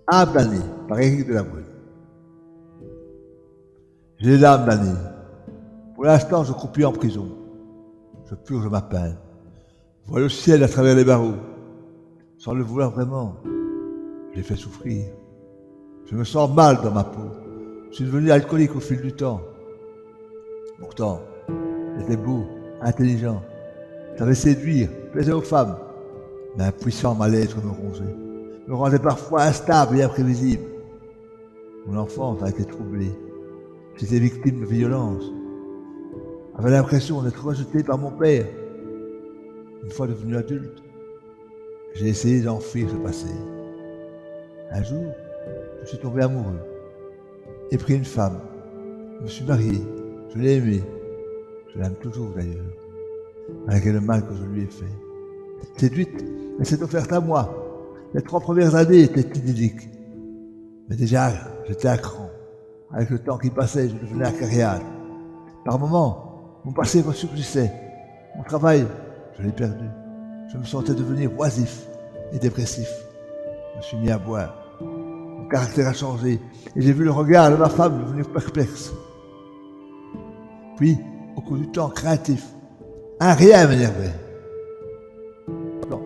Âme damnée, par Éric Delabruenne. J'ai l'âme damnée. Pour l'instant, je croupis en prison. Je purge ma peine. Je vois le ciel à travers les barreaux. Sans le vouloir vraiment, je l'ai fait souffrir. Je me sens mal dans ma peau. Je suis devenu alcoolique au fil du temps. Pourtant, j'étais beau, intelligent. J'avais séduire, plaisir aux femmes. Mais un puissant mal-être me rongeait. Me rendait parfois instable et imprévisible. Mon enfance a été troublée. J'étais victime de violence. J'avais l'impression d'être rejeté par mon père. Une fois devenu adulte, j'ai essayé d'enfuir ce passé. Un jour, je suis tombé amoureux. J'ai pris une femme. Je me suis marié. Je l'ai aimée. Je l'aime toujours d'ailleurs, malgré le mal que je lui ai fait. Séduite, mais c'est offerte à moi. Les 3 premières années étaient idylliques. Mais déjà, j'étais à cran. Avec le temps qui passait, je devenais acariâtre. Par moments, mon passé ressurgissait. Mon travail, je l'ai perdu. Je me sentais devenir oisif et dépressif. Je me suis mis à boire. Mon caractère a changé et j'ai vu le regard de ma femme devenir perplexe. Puis, au cours du temps, craintif. Un rien m'énervait. Non,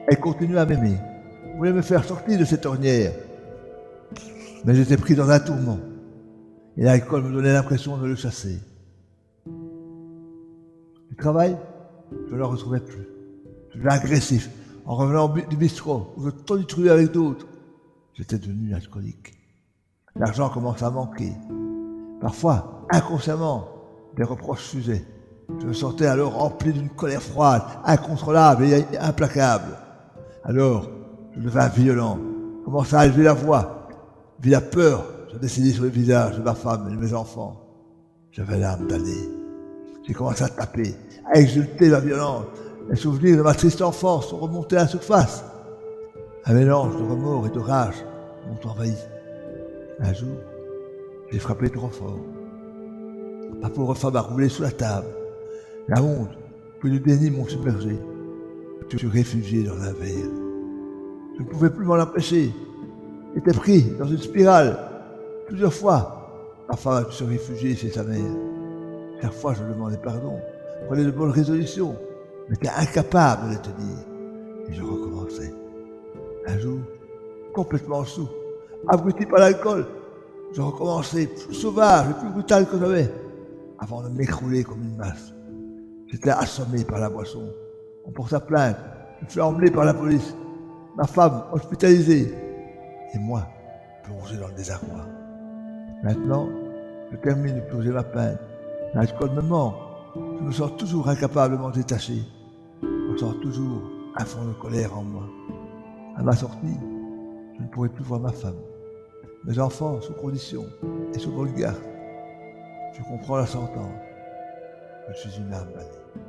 elle continue à m'aimer. Voulait me faire sortir de cette ornière. Mais j'étais pris dans un tourment. Et l'alcool me donnait l'impression de le chasser. Du travail, je ne le retrouvais plus. Je devenais agressif. En revenant du bistrot, où je tonitruais avec d'autres, j'étais devenu alcoolique. L'argent commençait à manquer. Parfois, inconsciemment, des reproches fusaient. Je me sentais alors rempli d'une colère froide, incontrôlable et implacable. Alors, je devins violent, commençais à élever la voix. Vis la peur se dessiner sur le visage de ma femme et de mes enfants. J'avais l'âme damnée. J'ai commencé à taper, à exulter la violence. Les souvenirs de ma triste enfance sont remontés à la surface. Un mélange de remords et de rage m'ont envahi. Un jour, j'ai frappé trop fort. Ma pauvre femme a roulé sous la table. La honte, puis le déni m'ont submergé. Je suis réfugié dans un verre. Je ne pouvais plus m'en empêcher. J'étais pris dans une spirale. Plusieurs fois, ma femme a pu se réfugier chez sa mère. Chaque fois, je demandais pardon, prenais de bonnes résolutions, mais j'étais incapable de les tenir. Et je recommençais. Un jour, complètement sous, abruti par l'alcool, je recommençais plus sauvage et plus brutal que jamais, avant de m'écrouler comme une masse. J'étais assommé par la boisson. On porta plainte, je fus emmené par la police, ma femme hospitalisée, et moi, plongé dans le désarroi. Maintenant, je termine de purger ma peine. L'alcool me ment. Je me sens toujours incapable de m'en détacher. Je ressens toujours un fond de colère en moi. À ma sortie, je ne pourrai plus voir ma femme. Mes enfants sous condition et sous bonne garde. Je comprends la sentence. Je suis une âme damnée.